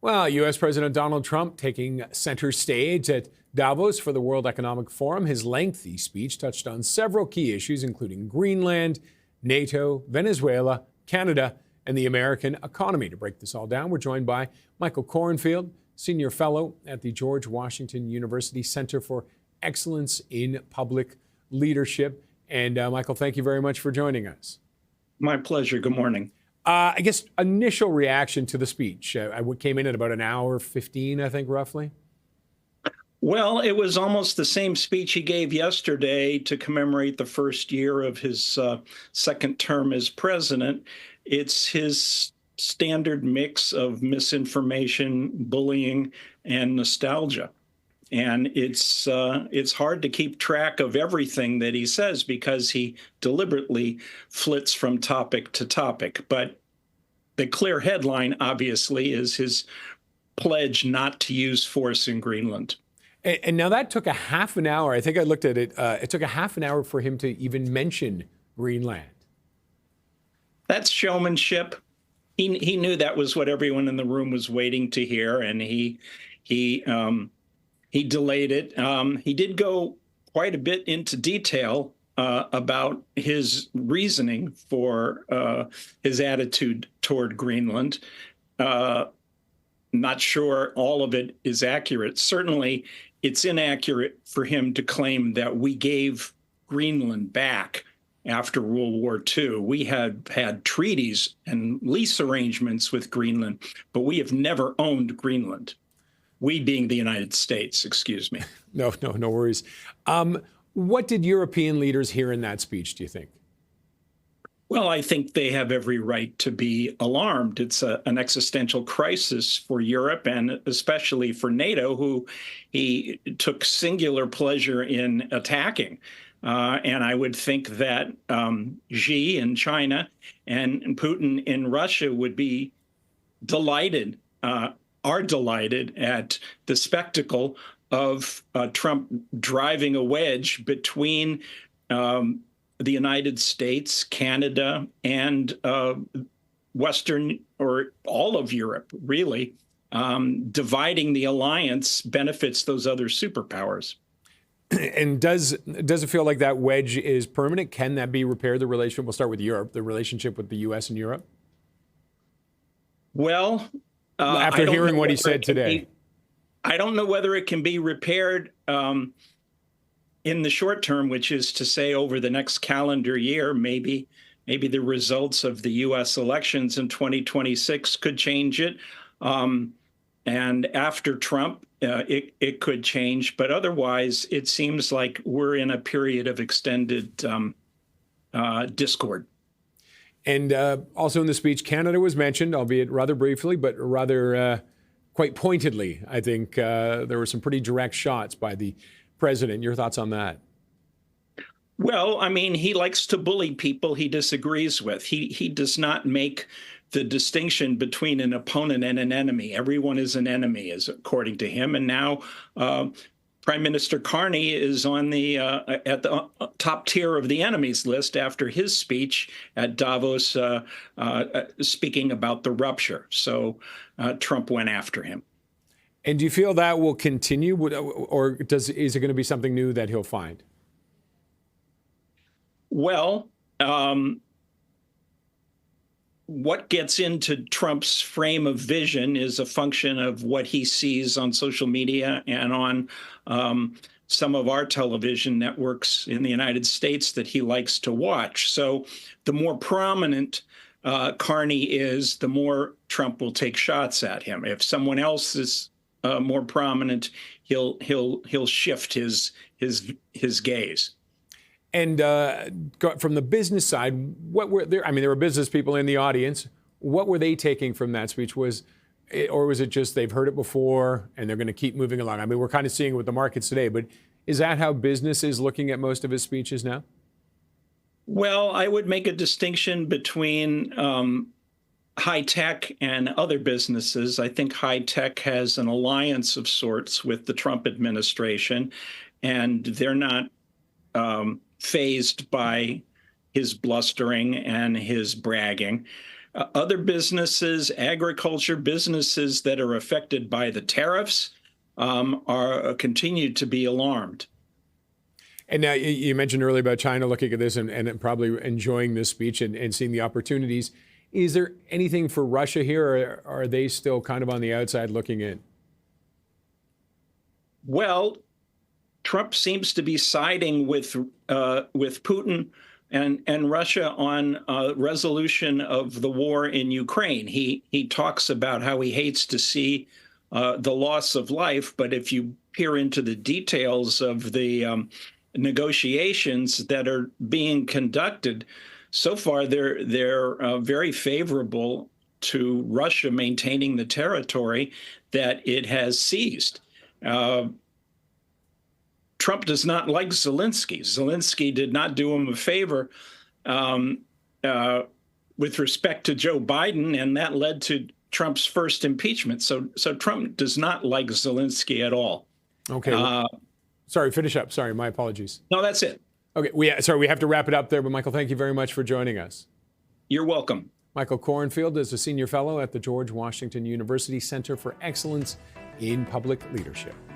Well, U.S. President Donald Trump taking center stage at Davos for the World Economic Forum. His lengthy speech touched on several key issues, including Greenland, NATO, Venezuela, Canada, and the American economy. To break this all down, we're joined by Michael Cornfield, Senior Fellow at the George Washington University Center for Excellence in Public Leadership. And Michael, thank you very much for joining us. My pleasure. Good morning. I guess initial reaction to the speech. I came in at about an hour 15, I think, roughly. Well, it was almost the same speech he gave yesterday to commemorate the first year of his second term as president. It's his standard mix of misinformation, bullying, and nostalgia. And it's hard to keep track of everything that he says because he deliberately flits from topic to topic. But the clear headline, obviously, is his pledge not to use force in Greenland. And now that took a half an hour. I think I looked at it. It took a half an hour for him to even mention Greenland. That's showmanship. He knew that was what everyone in the room was waiting to hear, and he delayed it. He did go quite a bit into detail about his reasoning for his attitude toward Greenland. Not sure all of it is accurate. Certainly, it's inaccurate for him to claim that we gave Greenland back after World War II. We had had treaties and lease arrangements with Greenland, but we have never owned Greenland. We being the United States, excuse me. No worries. What did European leaders hear in that speech, do you think? Well, I think they have every right to be alarmed. It's an existential crisis for Europe and especially for NATO, who he took singular pleasure in attacking. And I would think that Xi in China and Putin in Russia would be delighted, are delighted at the spectacle of Trump driving a wedge between the United States, Canada, and Western or all of Europe, really. Dividing the alliance benefits those other superpowers. And does it feel like that wedge is permanent? Can that be repaired? The relationship, we'll start with Europe, the relationship with the U.S. and Europe? Well, after hearing what he said today, I don't know whether it can be repaired in the short term, which is to say over the next calendar year. Maybe the results of the U.S. elections in 2026 could change it. And after Trump, it could change. But otherwise, it seems like we're in a period of extended discord. And also in the speech, Canada was mentioned, albeit rather briefly, but rather quite pointedly. I think there were some pretty direct shots by the president. Your thoughts on that? Well, I mean, he likes to bully people he disagrees with. He does not make the distinction between an opponent and an enemy. Everyone is an enemy, is according to him. And now Prime Minister Carney is on the at the top tier of the enemies list after his speech at Davos, speaking about the rupture. So Trump went after him. And do you feel that will continue, or is it going to be something new that he'll find? Well, what gets into Trump's frame of vision is a function of what he sees on social media and on some of our television networks in the United States that he likes to watch. So the more prominent Carney is, the more Trump will take shots at him. If someone else is more prominent, he'll shift his gaze. And from the business side, what were there? I mean, there were business people in the audience. What were they taking from that speech? Or was it just they've heard it before and they're going to keep moving along? I mean, we're kind of seeing it with the markets today, but is that how business is looking at most of his speeches now? Well, I would make a distinction between high tech and other businesses. I think high tech has an alliance of sorts with the Trump administration, and they're not fazed by his blustering and his bragging. Other businesses, agriculture businesses that are affected by the tariffs, are continue to be alarmed. And now you mentioned earlier about China looking at this and probably enjoying this speech and seeing the opportunities. Is there anything for Russia here, or are they still kind of on the outside looking in? Well, Trump seems to be siding with Putin and Russia on resolution of the war in Ukraine. He talks about how he hates to see the loss of life, but if you peer into the details of the negotiations that are being conducted, so far they're very favorable to Russia maintaining the territory that it has seized. Trump does not like Zelensky. Zelensky did not do him a favor with respect to Joe Biden, and that led to Trump's first impeachment. So Trump does not like Zelensky at all. Okay. Sorry, finish up. Sorry, my apologies. No, that's it. Okay, we have to wrap it up there, but Michael, thank you very much for joining us. You're welcome. Michael Cornfield is a senior fellow at the George Washington University Center for Excellence in Public Leadership.